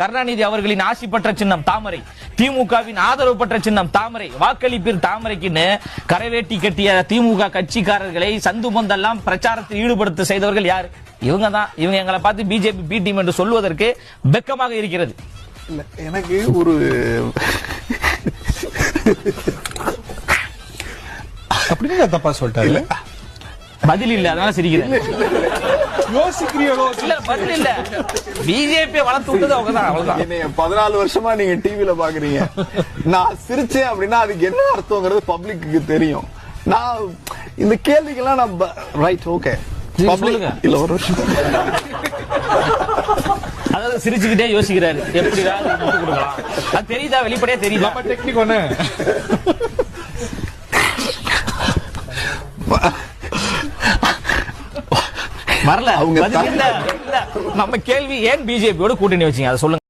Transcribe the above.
கருணாநிதி அவர்களின் ஆசி பெற்ற சின்னம் தாமரை, திமுகவின் ஆதரவு பெற்ற சின்னம் தாமரை, வாக்களிப்பில் தாமரைக்குன்னு கரைவேட்டி கட்டிய திமுக கட்சிக்காரர்களை சந்து பொந்தெல்லாம் பிரச்சாரத்தில் ஈடுபடுத்த செய்தவர்கள் யார்? இவங்க தான். இவங்க எங்களை பார்த்து பிஜேபி பி டீம் என்று சொல்வதற்கு வெக்கமாக இருக்கிறது. எனக்கு ஒரு அப்படின்னு தப்பா சொல்லிட்டாரு. பதில் இல்ல, அதனால சிரிக்கிறேன். யோசிக்கிறீங்களோ? இல்ல பதில் இல்ல. பிஜேபி வளர்த்து விட்டது அவங்க தான். அவ்வளவுதான். 14 வருஷமா நீங்க டிவில பாக்குறீங்க. நான் சிரிச்சேன் அப்படின்னா அதுக்கு என்ன அர்த்தம்ங்கிறது பப்ளிக்கு தெரியும். நான் இந்த கேள்விக்கெல்லாம் நான் ரைட் ஓகே சொல்லுங்க. இல்ல ஒரு வருஷம் அதாவது சிரிச்சுக்கிட்டே யோசிக்கிறாரு எப்படி கொடுக்கலாம். அது தெரியுதா? வெளிப்படையா தெரியுதா? டெக்னிக் ஒண்ணு வரல. அவங்க நம்ம கேள்வி ஏன் பிஜேபியோட கூட்டணி வச்சீங்க அதை சொல்லுங்க.